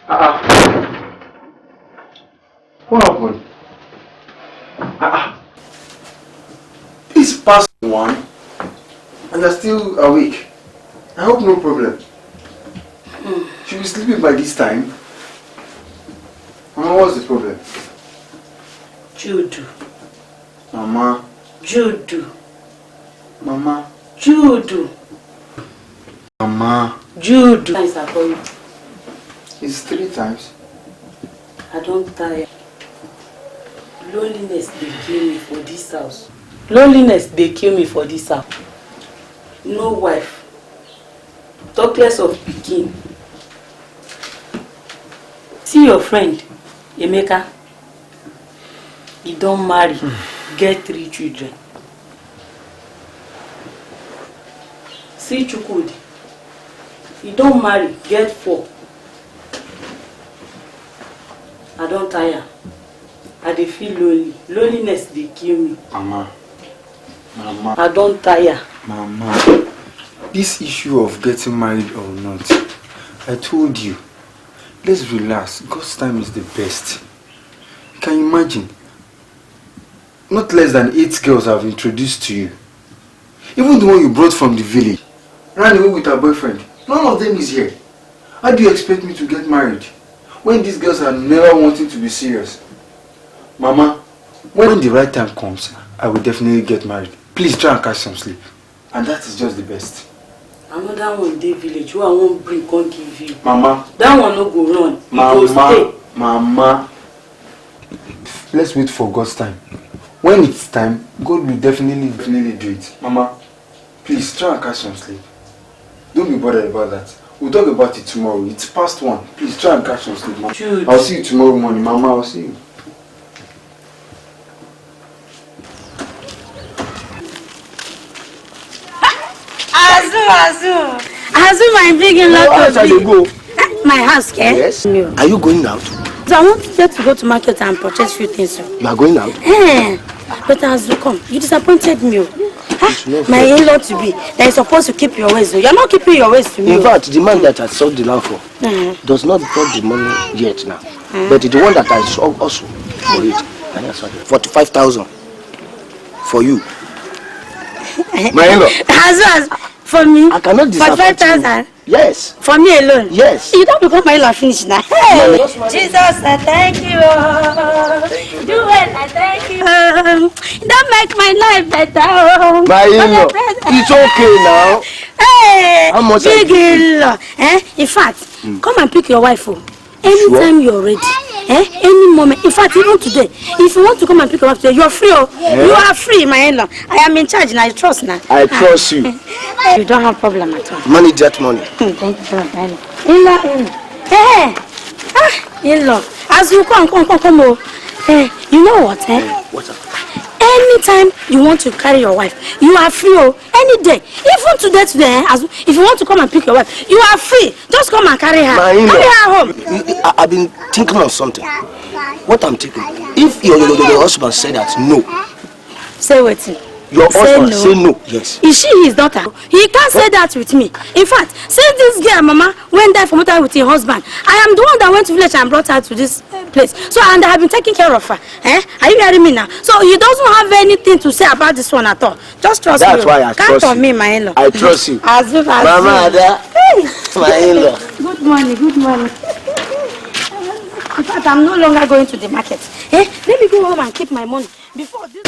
What happened? It's past 1 and you're still awake. I hope no problem. She'll be sleeping by this time. Mama, what's the problem? Jude. Mama. Jude. Mama. Jude. Mama. Jude. Times I call you. It's 3 times. I don't tire. Loneliness they kill me for this house. Loneliness they kill me for this house. No wife. Talk less of pikin. See your friend, Emeka. He don't marry, get 3 children. See Chukwudi. He don't marry, get 4. I don't tire. I dey feel lonely. Loneliness they kill me. Mama. Mama. I don't tire. Mama. This issue of getting married or not, I told you. Let's relax. God's time is the best. Can you imagine? Not less than 8 girls I've introduced to you. Even the one you brought from the village ran away with her boyfriend. None of them is here. How do you expect me to get married when these girls are never wanting to be serious? Mama, when the right time comes, I will definitely get married. Please try and catch some sleep. And that is just the best. Another one day village who I won't bring can't give you. Mama. That one no go run. Mama. Stay. Mama. Let's wait for God's time. When it's time, God will definitely do it. Mama, please try and catch some sleep. Don't be bothered about that. We'll talk about it tomorrow. It's past 1. Please try and catch some sleep, Mama. Jude. I'll see you tomorrow morning. Mama, I'll see you. Azu, my big in love. Where shall you go? My house, okay? Yes. No. Are you going out? So I want to go to market and purchase few things. You are going out? But Azu, come. You disappointed me. My in-law to be. That is supposed to keep your ways. You're not keeping your ways to me. In fact, the man that I sold the land for does not got the money yet now. But the one that I sold also for it, 45,000 for you. My in-law. Azu, for me. I cannot disappoint 45,000. Yes. For me alone? Yes. You don't become my in-law finish now. Hey, Jesus, I thank you. Do it, I thank you. Don't make my life better. My in-law, it's okay now. Hey, how much big in-law. In fact, come and pick your wife. Anytime you're ready. Any moment. In fact, even today, if you want to come and pick her up today, you're free. You are free, my in-law. I am in charge now. I trust now. I trust you. You don't have problem at all. Manage that money. Thank you for that. In-law. As you come. You know what? What's up? Anytime you want to carry your wife, you are free. Any day. Even today. If you want to come and pick your wife, you are free. Just come and carry her. Carry her home. I've been thinking of something. What I'm thinking. If your husband said that no. Say what? Your husband say no. Yes. Is she his daughter? He can't say that with me. In fact, since this girl, Mama, went there for motor with her husband, I am the one that went to village and brought her to this place. So, and I have been taking care of her. Are you hearing me now? So, he doesn't have anything to say about this one at all. Just trust me. That's why I trust you. Count on me, my in-law. I trust you. Azu. Mama, my in-law. Good morning. In fact, I'm no longer going to the market. Let me go home and keep my money before this.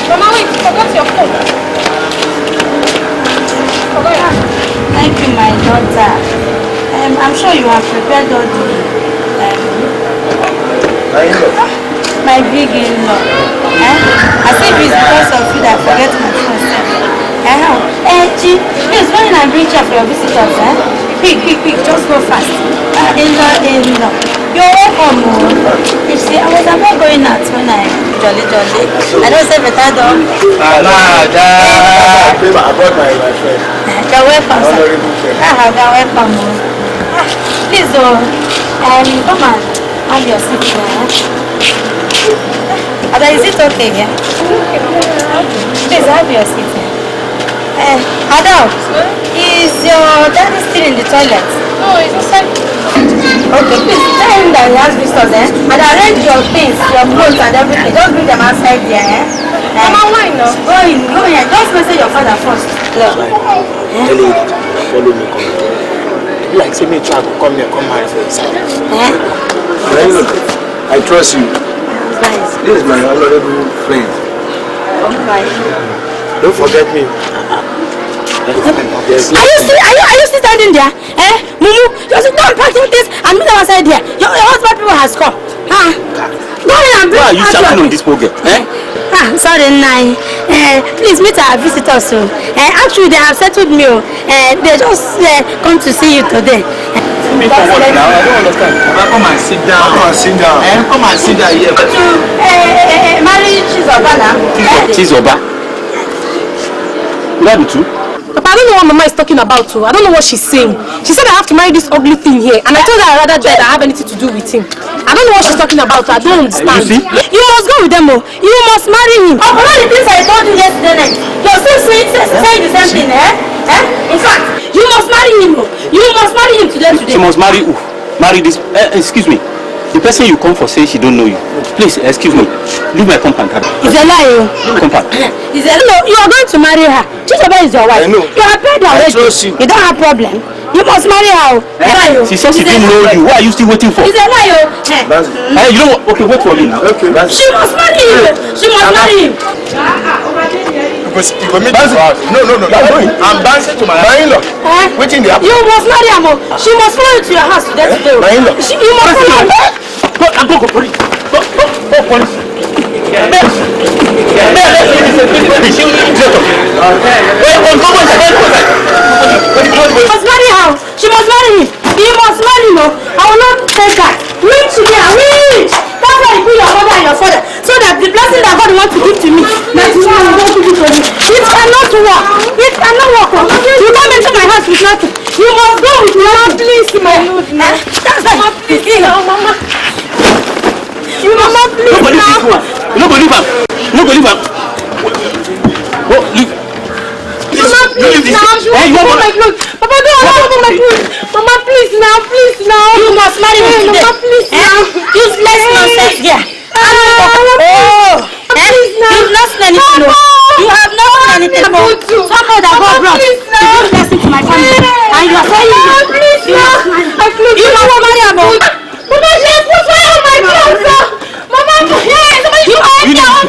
Mama, wait, forgot your phone. Thank you, my daughter. I'm sure you have prepared all the my big in-law. I think it's because of you that I forget my phone. Please go in and bring chair for your visitors. Quick, just go fast. In-law. You're welcome. You see, I was about going out when I jolly. I don't say better dog. I brought my friend. You're welcome, sir. You're welcome. Please, come and have your seat here. Is it okay here? Please have your seat. Adele, is your daddy still in the toilet? No, he's inside. Okay, please tell him that he has visitors, and arrange your things, your clothes and everything. Just bring them outside there, Mama, why no? Go in. Just message your father first. Tell him, follow me, come here. Like, say me try to come here, come marry for his side. I trust you. Nice. This is my honorable friend. Okay. Don't forget me. Yes. Are you still standing there? Mumu, you should not pack this and meet them outside there. Your husband people has come. Go in and bring. Why are you shouting on this program? Sorry, Nai. Please meet our visitors soon. Actually, they have settled me. They just come to see you today. Me for what now? I don't understand. Come and sit down. Come and sit down. Come and sit down here. Marry Chizoba now. Chizoba? That be true? Papa, I don't know what Mama is talking about too. I don't know what she's saying. She said I have to marry this ugly thing here, and I told her I'd rather die than have anything to do with him. I don't know what she's talking about. I don't understand. You see? You must go with them. You must marry him. Oh, all the things I told you yesterday night. You're still saying the same thing, In fact, you must marry him. You must marry him today. She must marry who? Marry this. Excuse me. The person you come for says she don't know you. Please, excuse me. Leave my compound. It's a lie. Compound. He said, no, you are going to marry her. Chizoba is your wife. I know. You are paid already. You don't have problem. You must marry her. She said she didn't know you. What are you still waiting for? It's a lie. You know what? Okay, wait for me now. Okay, She must marry him. She must marry him. You go meet this house. No. I'm dancing to my in-law. Waiting there. You must marry her. She must follow you to your house today. My in-law. You must follow her. Go, police. Go, police. She must marry her. She must marry him. You must marry him. I will not take that. Rich here, rich. That's why you put your mother and your father. So that the blessing that God wants to give to me, that is why you want to give to me. It cannot work. It cannot work. You come into my house with nothing. You must go with nothing. Please, my Lord. That's why. Mama, please. Mama. You mama, please. No, believe him. No, believe him. Oh, leave. Mama, please now. She won't open my clothes. Papa, don't open my clothes. Mama, please now. You must marry me today. Mama, please now. Useless nonsense here. Please now. You've not seen anything. You have not seen anything. Somehow that God brought. You don't listen to my family. And you are saying you must marry a boy. Mama, she has put fire on my clothes. Mama, yes. You are down.